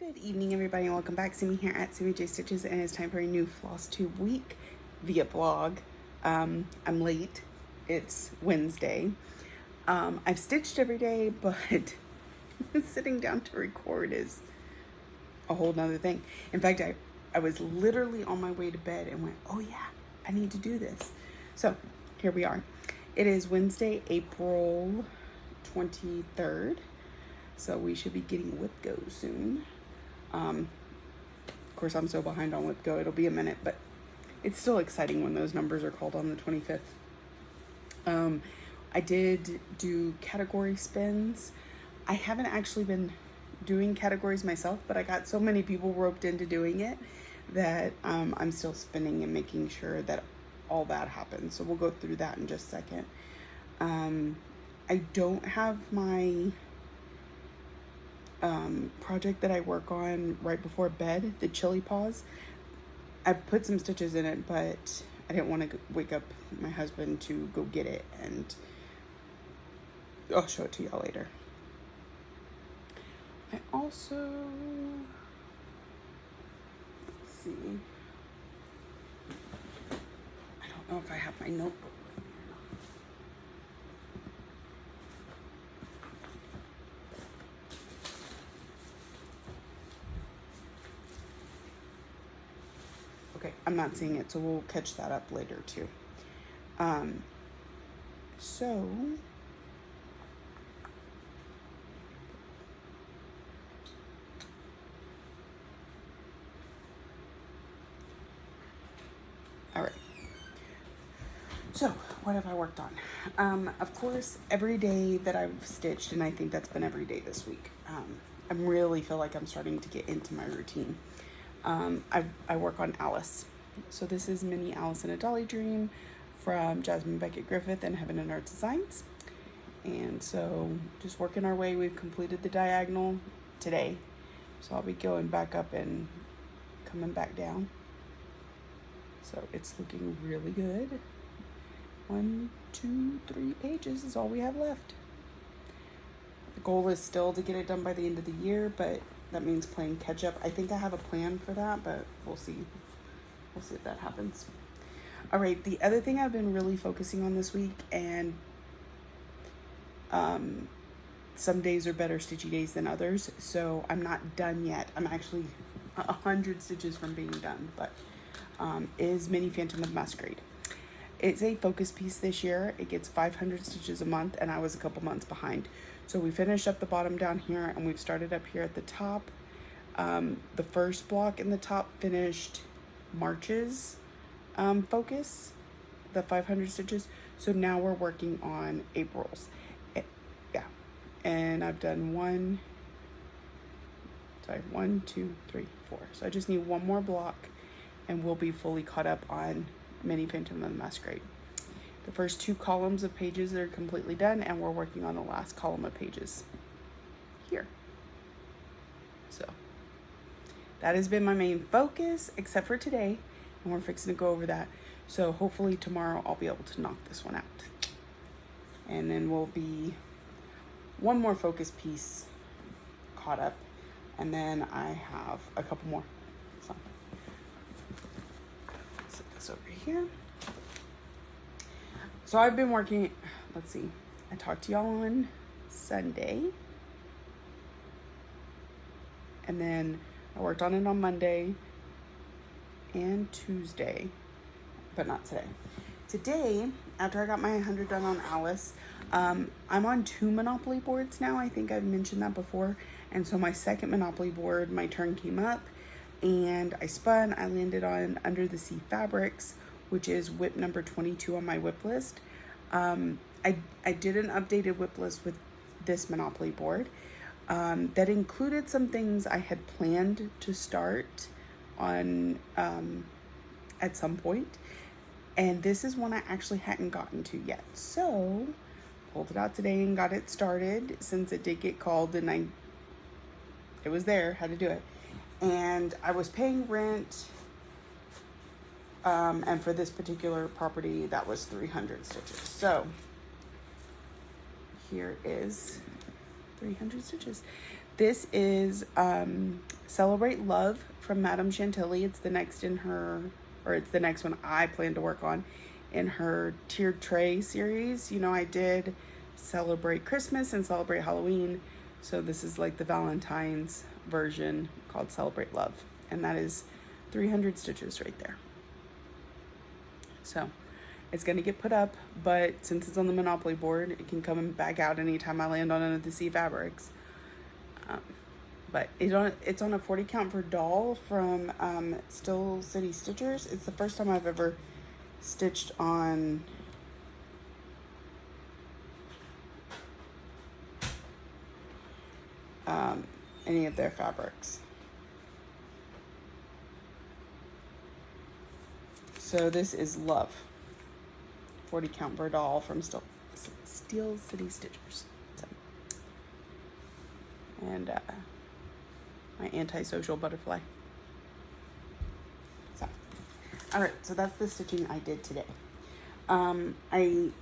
Good evening, everybody, and welcome back. See me here at Sammy J Stitches, and it's time for a new Flosstube week via vlog. I'm late. It's Wednesday. I've stitched every day, but sitting down to record is a whole nother thing. In fact, I was literally on my way to bed and went, oh yeah, I need to do this. So here we are. It is Wednesday, April 23rd. So we should be getting Whip Go soon. Of course, I'm so behind on Whip Go, it'll be a minute, but it's still exciting when those numbers are called on the 25th. I did do category spins. I haven't actually been doing categories myself, but I got so many people roped into doing it that I'm still spinning and making sure that all that happens. So we'll go through that in just a second. I don't have my project that I work on right before bed, the chili paws. I've put some stitches in it, but I didn't want to wake up my husband to go get it, and I'll show it to y'all later. I also, let's see, I don't know if I have my notebook. Okay, I'm not seeing it, so we'll catch that up later too. So all right. So what have I worked on? Of course, every day that I've stitched, and I think that's been every day this week. I really feel like I'm starting to get into my routine. I work on Alice. So this is Mini Alice in a Dolly Dream from Jasmine Beckett Griffith and Heaven and Earth Designs. And so just working our way, we've completed the diagonal today. So I'll be going back up and coming back down. So it's looking really good. 1, 2, 3 pages is all we have left. The goal is still to get it done by the end of the year, but that means playing catch up. I think I have a plan for that, but we'll see. We'll see if that happens. All right, the other thing I've been really focusing on this week, and some days are better stitchy days than others, so I'm not done yet. I'm actually 100 stitches from being done, but is Mini Phantom of Masquerade. It's a focus piece this year. It gets 500 stitches a month, and I was a couple months behind. So we finished up the bottom down here, and we've started up here at the top. The first block in the top finished March's focus, the 500 stitches. So now we're working on April's. Yeah, and I've done 1, 2, 3, 4. So I just need one more block, and we'll be fully caught up on Mini Phantom of the Masquerade. The first 2 columns of pages are completely done, and we're working on the last column of pages here. So that has been my main focus, except for today, and we're fixing to go over that. So hopefully tomorrow I'll be able to knock this one out. And then we'll be one more focus piece caught up, and then I have a couple more. So set this over here. So I've been working, let's see, I talked to y'all on Sunday, and then I worked on it on Monday and Tuesday, but not today. Today, after I got my 100 done on Alice, I'm on 2 Monopoly boards now. I think I've mentioned that before. And so my second Monopoly board, my turn came up, and I spun. I landed on Under the Sea Fabrics, which is whip number 22 on my whip list. I did an updated whip list with this Monopoly board that included some things I had planned to start on at some point, and this is one I actually hadn't gotten to yet. So pulled it out today and got it started, since it did get called and it was there, had to do it. And I was paying rent, and for this particular property, that was 300 stitches. So here is 300 stitches. This is Celebrate Love from Madame Chantilly. It's the next in her, or it's the next one I plan to work on in her tiered tray series. You know, I did Celebrate Christmas and Celebrate Halloween. So this is like the Valentine's version called Celebrate Love. And that is 300 stitches right there. So it's going to get put up, but since it's on the Monopoly board, it can come and back out anytime I land on one of the sea fabrics. But it's on a 40 count for doll from Still City Stitchers. It's the first time I've ever stitched on any of their fabrics. So this is Love, 40 count for doll from Still City Stitchers. So, and my antisocial butterfly. So, all right, so that's the stitching I did today. The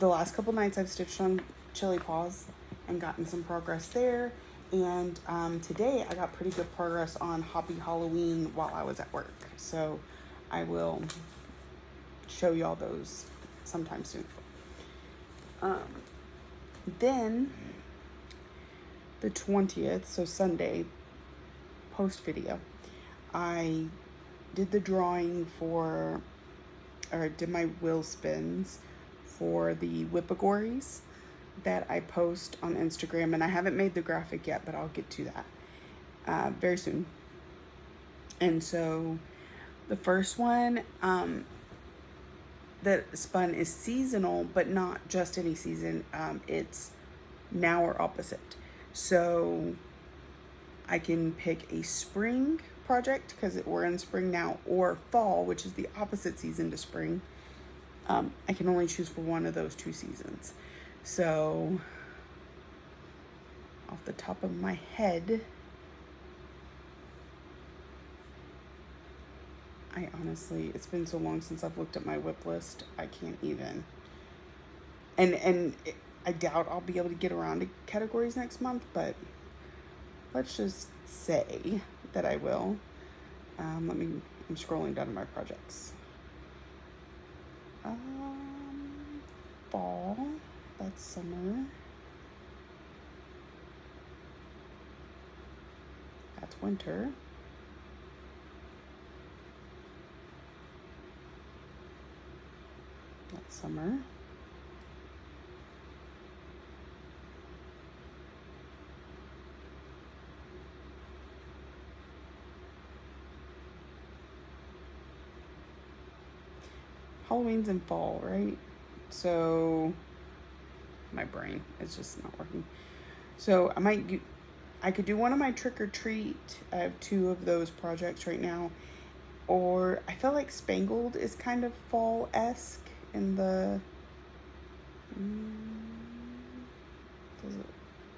last couple nights I've stitched on Chili Paws and gotten some progress there. And today I got pretty good progress on Hoppy Halloween while I was at work. So I will show y'all those sometime soon. Then the 20th, so Sunday, post video, I did the drawing for, or did my wheel spins for the Whippagories that I post on Instagram, and I haven't made the graphic yet, but I'll get to that very soon. And so the first one that spun is seasonal, but not just any season. It's now or opposite. So I can pick a spring project because we're in spring now, or fall, which is the opposite season to spring. I can only choose for one of those two seasons. So off the top of my head, I honestly, it's been so long since I've looked at my whip list, I can't even. And I doubt I'll be able to get around to categories next month, but let's just say that I will. I'm scrolling down to my projects. Fall, that's summer. That's winter. That's summer. Halloween's in fall, right? So my brain is just not working. So I could do one of my trick or treat. I have two of those projects right now. Or I feel like Spangled is kind of fall-esque in the...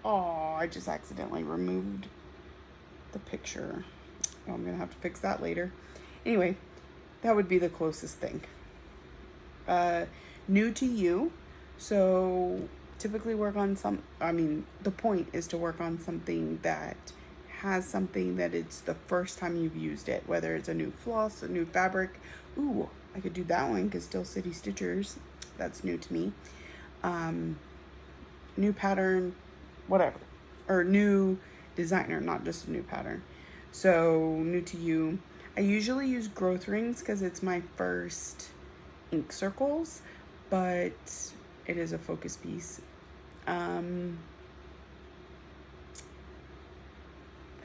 Oh, I just accidentally removed the picture. Oh, I'm gonna have to fix that later. Anyway, that would be the closest thing. New to you. So typically work on the point is to work on something that has something that it's the first time you've used it, whether it's a new floss, a new fabric. Ooh, I could do that one because Still City Stitchers, that's new to me. New pattern, whatever, or new designer, not just a new pattern. So new to you. I usually use growth rings because it's my first ink circles, but it is a focus piece. I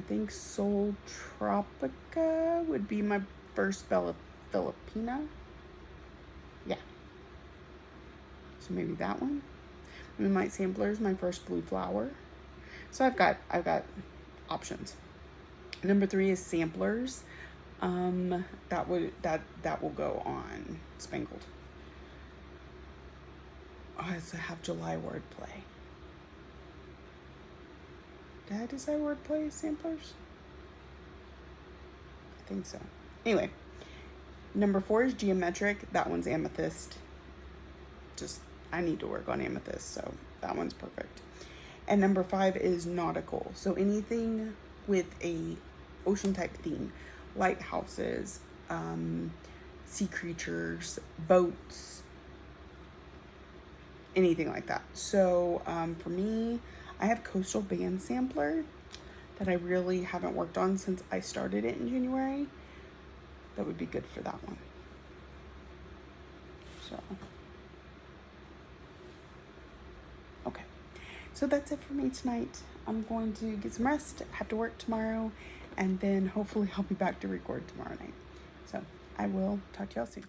think Sol Tropica would be my first Filipina. Yeah. So maybe that one. Moonlight Sampler is my first blue flower. So I've got options. Number 3 is Samplers. That will go on Spangled. Oh, it's a Have July wordplay. Did I decide wordplay samplers? I think so. Anyway, number 4 is Geometric. That one's Amethyst. I need to work on Amethyst, so that one's perfect. And number 5 is Nautical. So anything with a ocean type theme, lighthouses, sea creatures, boats, anything like that. So for me, I have Coastal Band Sampler that I really haven't worked on since I started it in January. That would be good for that one. So, okay. So that's it for me tonight. I'm going to get some rest, have to work tomorrow, and then hopefully I'll be back to record tomorrow night. So I will talk to y'all soon.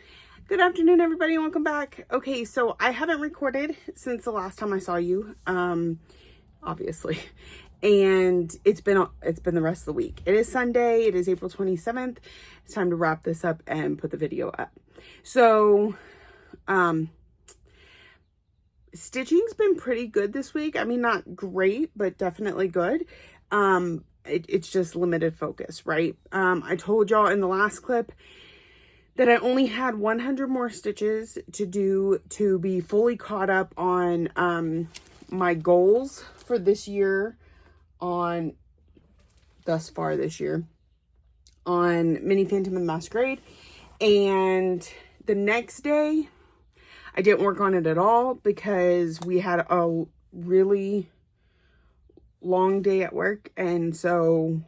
Good afternoon, everybody, and welcome back. Okay, so I haven't recorded since the last time I saw you, obviously, and it's been the rest of the week. It is Sunday. It is April 27th. It's time to wrap this up and put the video up. So, stitching's been pretty good this week. I mean, not great, but definitely good. It's just limited focus, right? I told y'all in the last clip that I only had 100 more stitches to do to be fully caught up on my goals for this year thus far this year on Mini Phantom and Masquerade. And the next day, I didn't work on it at all because we had a really long day at work. And so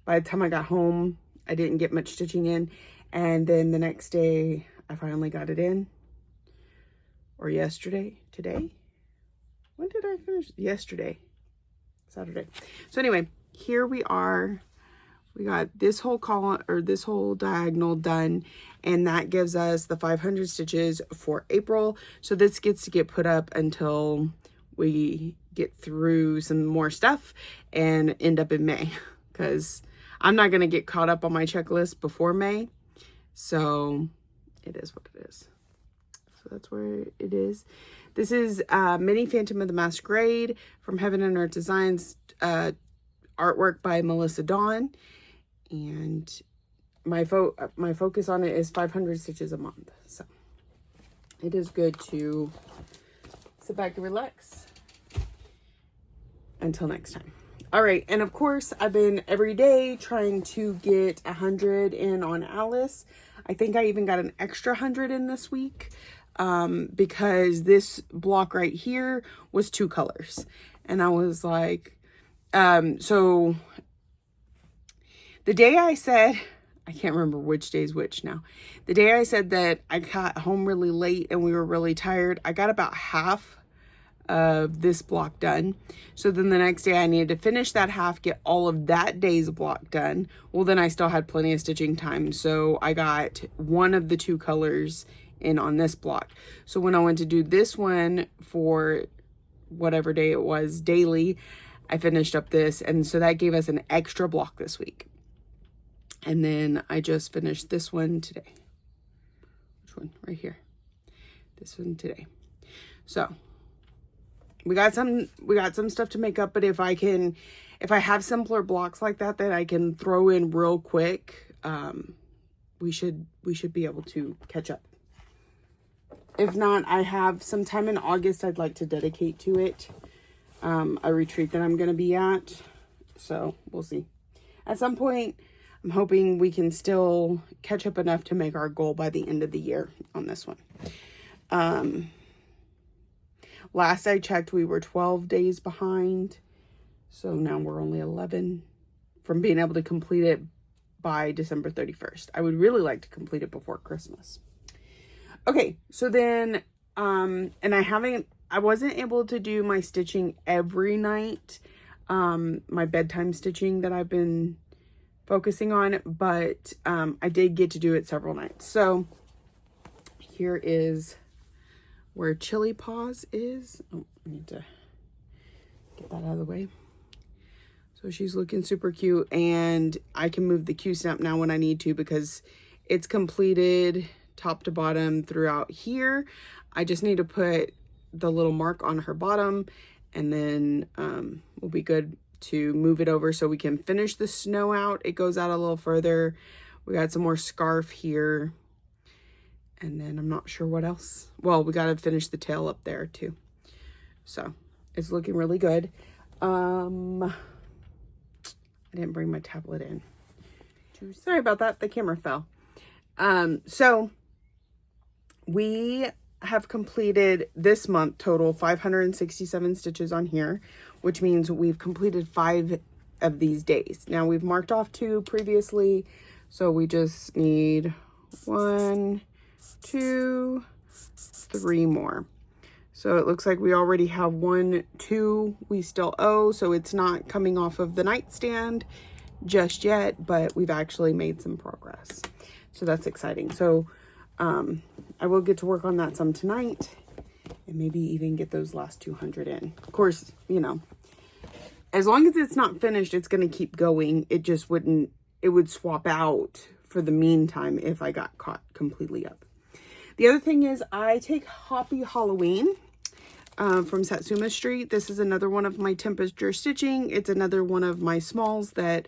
by the time I got home, I didn't get much stitching in. And then the next day, I finally got it in. Or yesterday. Today? When did I finish? Yesterday. Saturday. So anyway, here we are. We got this whole column, or this whole diagonal done. And that gives us the 500 stitches for April. So this gets to get put up until we get through some more stuff and end up in May. Because I'm not going to get caught up on my checklist before May. So it is what it is. So that's where it is. This is Mini Phantom of the Masquerade from Heaven and Earth Designs, artwork by Melissa Dawn. And my focus on it is 500 stitches a month. So it is good to sit back and relax until next time. All right, and of course, I've been every day trying to get 100 in on Alice. I think I even got an extra 100 in this week because this block right here was 2 colors. And I was like, so the day I said, I can't remember which day's which now. The day I said that I got home really late and we were really tired, I got about half of this block done. So then the next day I needed to finish that half, get all of that day's block done. Well, then I still had plenty of stitching time. So I got one of the 2 colors in on this block. So when I went to do this one for whatever day it was, daily, I finished up this. And so that gave us an extra block this week. And then I just finished this one today. Which one? Right here. This one today. So we got some stuff to make up, but if I have simpler blocks like that I can throw in real quick, we should be able to catch up. If not, I have some time in August I'd like to dedicate to it. A retreat that I'm going to be at. So we'll see. At some point, I'm hoping we can still catch up enough to make our goal by the end of the year on this one. Last I checked, we were 12 days behind. So now we're only 11 from being able to complete it by December 31st. I would really like to complete it before Christmas. Okay, so then, and I wasn't able to do my stitching every night, my bedtime stitching that I've been focusing on, but I did get to do it several nights. So here is where Chili Paws is. Oh, I need to get that out of the way. So she's looking super cute, and I can move the Q-snap now when I need to because it's completed top to bottom throughout here. I just need to put the little mark on her bottom, and then we'll be good to move it over so we can finish the snow out. It goes out a little further. We got some more scarf here. And then I'm not sure what else. Well, we got to finish the tail up there too. So it's looking really good. I didn't bring my tablet in. Sorry about that. The camera fell. So we have completed this month total 567 stitches on here, which means we've completed 5 of these days. Now we've marked off 2 previously, so we just need 1, 2, 3 more. So it looks like we already have 1, 2 we still owe, so it's not coming off of the nightstand just yet, but we've actually made some progress. So that's exciting. So I will get to work on that some tonight and maybe even get those last 200 in. Of course, you know, as long as it's not finished, it's going to keep going. It just wouldn't, it would swap out for the meantime if I got caught completely up. The other thing is I take Hoppy Halloween from Satsuma Street. This is another one of my temperature stitching. It's another one of my smalls that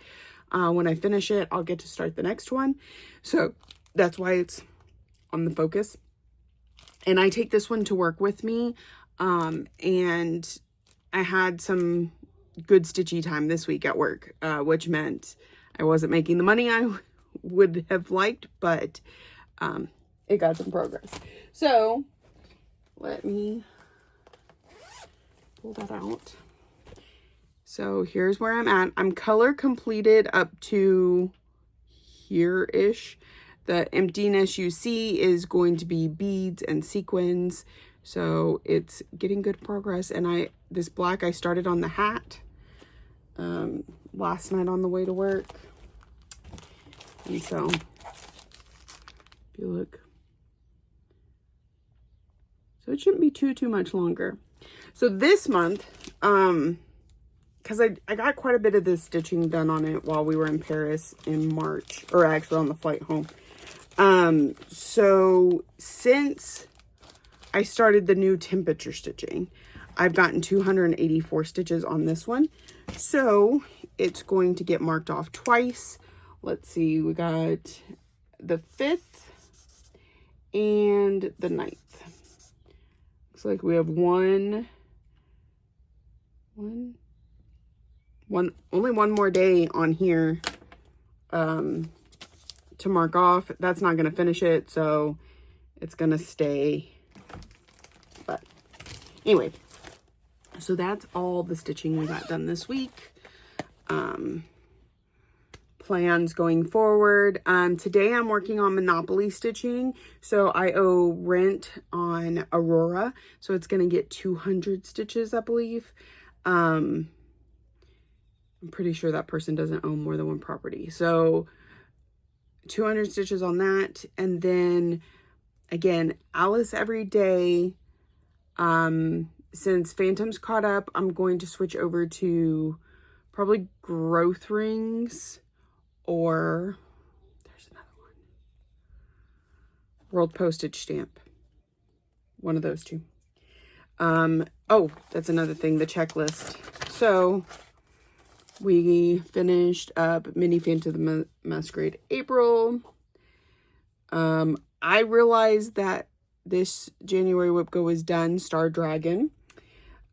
when I finish it, I'll get to start the next one. So that's why it's on the focus. And I take this one to work with me. And I had some good stitchy time this week at work, which meant I wasn't making the money I would have liked, but it got some progress. So let me pull that out. So here's where I'm at. I'm color completed up to here-ish. The emptiness you see is going to be beads and sequins. So it's getting good progress. And this black I started on the hat last night on the way to work. And so if you look, so it shouldn't be too much longer. So this month, because I got quite a bit of this stitching done on it while we were in Paris in March, or actually on the flight home. So since I started the new temperature stitching, I've gotten 284 stitches on this one. So it's going to get marked off twice. Let's see, we got the 5th and the 9th. Looks like we have only one more day on here to mark off. That's not going to finish it, so it's going to stay. But anyway, so that's all the stitching we got done this week. Plans going forward. Today I'm working on Monopoly stitching. So I owe rent on Aurora. So it's going to get 200 stitches, I believe. I'm pretty sure that person doesn't own more than one property. So 200 stitches on that. And then again, Alice every day. Since Phantom's caught up, I'm going to switch over to probably growth rings, or there's another one, world postage stamp. One of those two. Oh, that's another thing, the checklist. So we finished up Mini Phantom the Masquerade April. I realized that this January whip go is done. Star Dragon.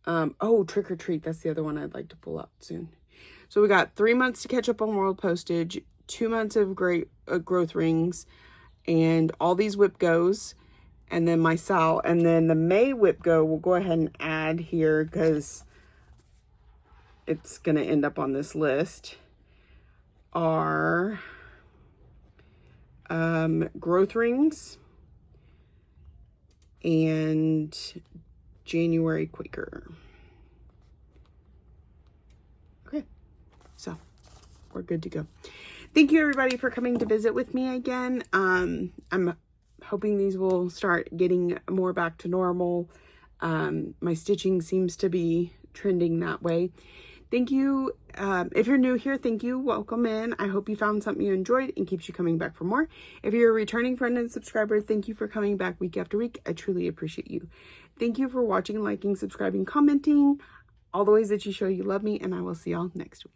Oh, Trick or Treat. That's the other one I'd like to pull out soon. So we got 3 months to catch up on world postage, 2 months of great growth rings, and all these whip goes, and then my Sal, and then the May whip go we'll go ahead and add here because it's gonna end up on this list. Are growth rings and January Quaker. Okay, so we're good to go. Thank you everybody for coming to visit with me again. I'm hoping these will start getting more back to normal. My stitching seems to be trending that way. Thank you. If you're new here, thank you. Welcome in. I hope you found something you enjoyed and keeps you coming back for more. If you're a returning friend and subscriber, thank you for coming back week after week. I truly appreciate you. Thank you for watching, liking, subscribing, commenting, all the ways that you show you love me, and I will see y'all next week.